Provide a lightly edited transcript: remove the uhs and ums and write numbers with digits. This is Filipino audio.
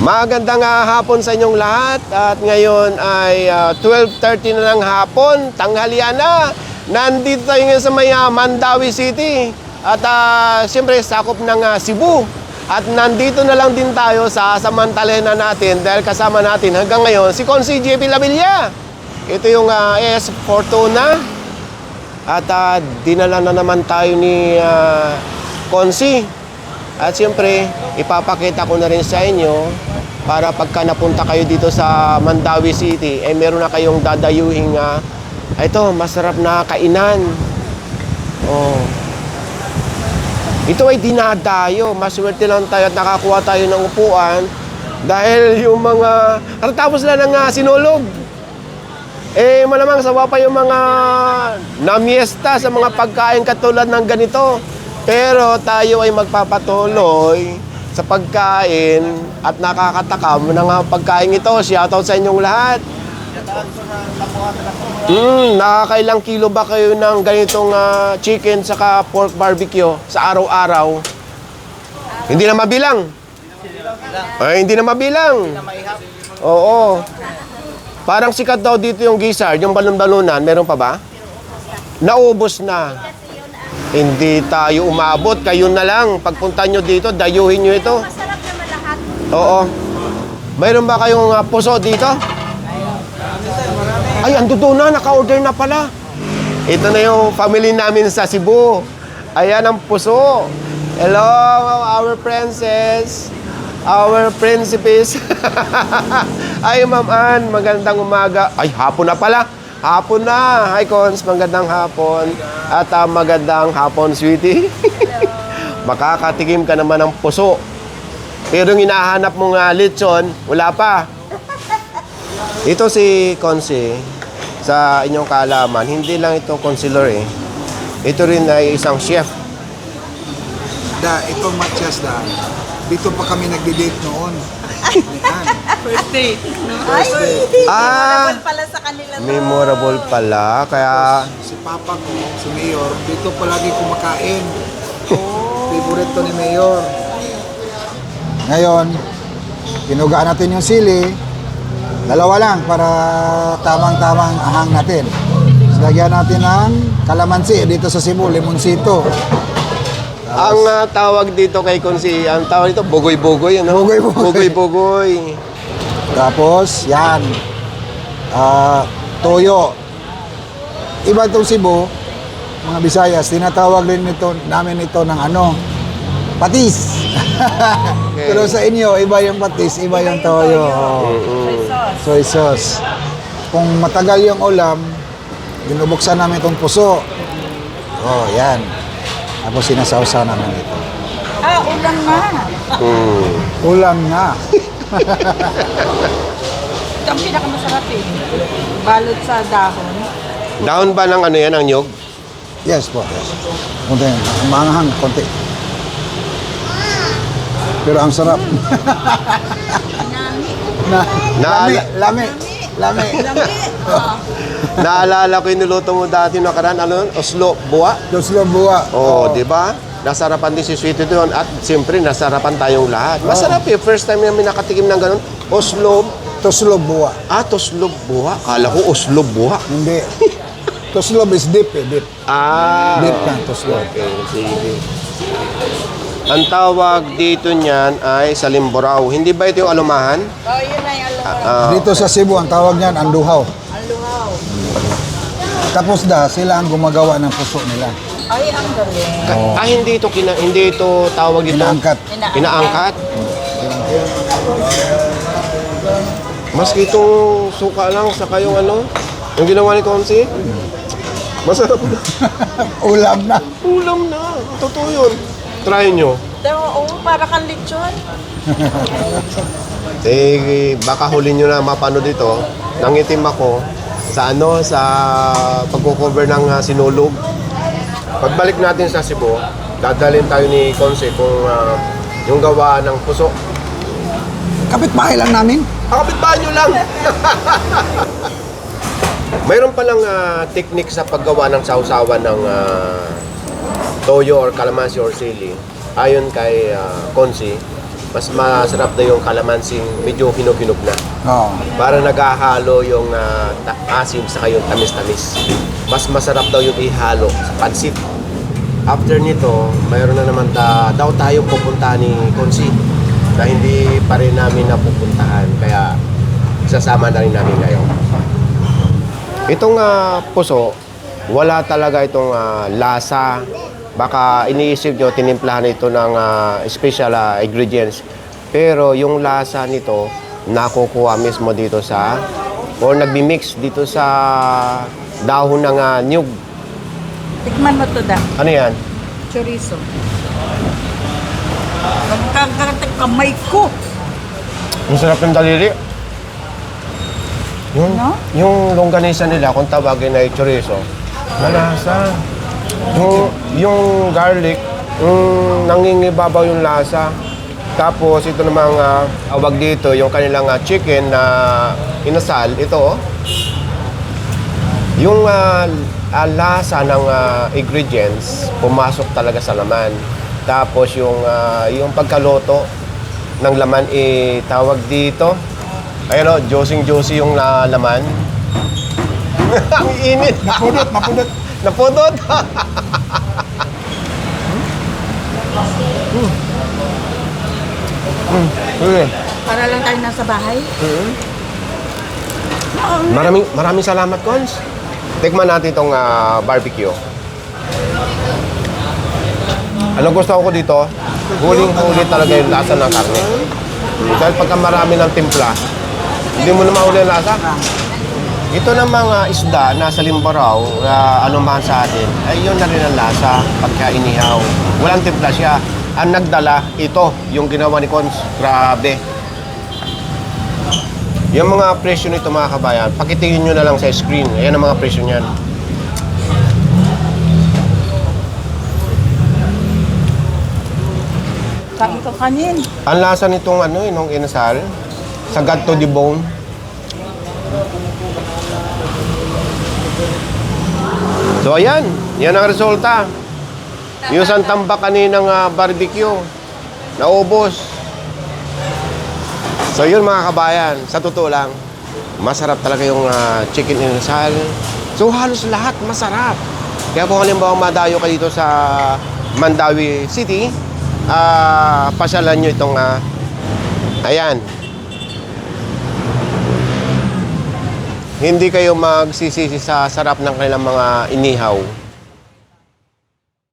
Magandang hapon sa inyong lahat at ngayon ay 12:30 na ng hapon, tanghalian na. Nandito tayo ngayon sa may Mandawi City at siyempre sakop ng Cebu. At nandito na lang din tayo sa samantalahin natin dahil kasama natin hanggang ngayon si Consi JP Lavilla. Ito yung AS Fortuna at dinala na naman tayo ni Consi. At siyempre, ipapakita ko na rin sa inyo para pagka napunta kayo dito sa Mandawi City, eh meron na kayong dadayuhing ito, masarap na kainan. Oh. Ito ay dinadayo. Maswerte lang tayo at nakakuha tayo ng upuan dahil yung mga tapos lang ng sinulog. Eh malamang sawa pa yung mga namiesta sa mga pagkain katulad ng ganito. Pero tayo ay magpapatuloy sa pagkain at nakakatakam ng pagkain ito. Shoutout sa inyong lahat. Nakakailang kilo ba kayo ng ganitong chicken saka pork barbecue sa araw-araw? Hindi na mabilang. Ay, hindi na mabilang. Oo. Parang sikat daw dito yung gizzard, yung balon-balunan. Meron pa ba? Naubos na. Hindi tayo umabot. Kayo na lang. Pagpunta nyo dito, dayuhin nyo ito. Masarap naman lahat. Oo. Mayroon ba kayong puso dito? Ay, ando doon na. Naka-order na pala. Ito na yung family namin sa Cebu. Ayan ang puso. Hello, our princess. Our princess. Ay, Ma'am Ann. Magandang umaga. Ay, hapon na pala. Hapon na. Hi, Cons. Magandang hapon. At magandang hapon, sweetie. Makakatikim ka naman ng puso. Pero yung hinahanap mong lechon, wala pa. Ito si Consi, sa inyong kaalaman, hindi lang ito consular eh. Ito rin ay isang chef. Ito matches dito pa kami nagde-date noon. First date. Ay, hindi. Ah, Memorable pala sa kanila to. memorable pala. Kaya, Si Papa ko, si Mayor, dito palagi kumakain. Favorite to ni Mayor. Ngayon, pinugaan natin yung sili. Dalawa lang para tamang-tamang ahang natin. So, lagyan natin ng kalamansi dito sa Cebu, limoncito. ang tawag dito kay Consi, ang tawag dito, bugoy-bugoy. Ano? Bugoy-bugoy. Bugoy-bugoy. Tapos, yan. Toyo. Iba itong Cebu, mga Visayas, tinatawag rin namin ito ng patis. Okay. Pero sa inyo, iba yung patis, iba yung toyo. Soy sauce. Kung matagal yung ulam, binubuksan namin itong puso. Oh, yan. Tapos sinasawsa namin ito. Ulam nga. Ulam nga. Ito ang pinakamasarap eh. Balot sa dahon. Dahon ba ng yan, ang nyog? Yes po, yes. Konti, maanghang, konti. Pero ang sarap. Lami. Naalala ko yung niluto mo dati nakaraan, oslo, buwa. Doslo buwa. Oh, di ba? Nasarapan din si Sweetie doon at siyempre nasarapan tayong lahat. Masarap eh. First time namin nakatikim ng ganun. Oslo. Toslo buwa. Toslo buwa. Kala ko oslo buwa. Hindi. Toslob is dip eh, dip. Dip na, toslob. Okay, sige. Ang tawag dito niyan ay salimburao. Hindi ba ito yung alumahan? Yun na yung alam. Dito sa Cebu, ang tawag niyan, anduhaw. Ang luhaw. Tapos sila ang gumagawa ng puso nila. Ay, ang galing. Hindi ito tawag dito. Inaangkat. Inaangkat? Maski itong suka lang, saka yung yung ginawa ni Consi. Masarap na. Ulam na. Ulam na. Totoo yun. Try nyo. Para kang lechon. Baka huli nyo na mapano dito. Nangitim ako sa sa pagko-cover ng sinulog. Pagbalik natin sa Cebu, dadalhin tayo ni Consi kung yung gawa ng puso. Kapitbahay lang namin. Kapitbahay nyo lang! Mayroon palang technique sa paggawa ng sausawan ng toyo or calamansi or sili. Ayon kay Consi, mas masarap daw yung kalamansing medyo hinog-hinog na. Oo. Para naghahalo yung asim sa yung tamis-tamis. Mas masarap daw yung ihalo sa pansit. After nito, mayroon na naman daw tayong pupuntahan ni Konsi na hindi pa rin namin napupuntahan. Kaya sasama na rin namin ngayon. Itong puso, wala talaga itong lasa. Baka iniisip nyo, tinimplahan ito ng special ingredients. Pero yung lasa nito, nakukuha mismo dito sa, or nagbi-mix dito sa dahon ng nyug. Tikman mo to da. Ano yan? Chorizo. Kagkagatag kamay ko. Ang sarap ng daliri. No? Yung longganisa nila, kung tawagin ay chorizo, malasa. Yung garlic, nangingibabaw yung lasa. Tapos ito namang awag dito, yung kanilang chicken na inasal, ito oh. Yung lasa ng ingredients, pumasok talaga sa laman. Tapos yung pagkaluto ng laman, tawag dito. Ayun o, juicy yung laman. Ang init. Mapudot. Napudot. Okay. Para lang tayo nasa bahay. Maraming salamat, Cons. Tikman natin itong barbecue. Alam gusto ko dito, huling-huli talaga yung lasa ng karne. Dahil pagka marami ng timpla, hindi mo na mahuli ang lasa. Ito ng mga isda nasa Limbaraw, anuman sa atin, ay yun na rin ang lasa pagka inihaw. Walang timpla siya. Ang nagdala, ito, yung ginawa ni Cons. Grabe. Yung mga presyo nito mga kabayan, pakitingin nyo na lang sa screen. Ayan ang mga presyo niyan. Kain ko kanin. Ang lasa nitong nung inasal, sagad to the bone. So ayan, yan ang resulta. Yung isang tambak kaninang barbecue, naubos. So yun mga kabayan, sa totoo lang, masarap talaga yung chicken inasal. So halos lahat masarap. Kaya kung halimbawa madayo ka dito sa Mandawi City, pasyalan nyo itong ayan. Hindi kayo magsisisi sa sarap ng kanilang mga inihaw.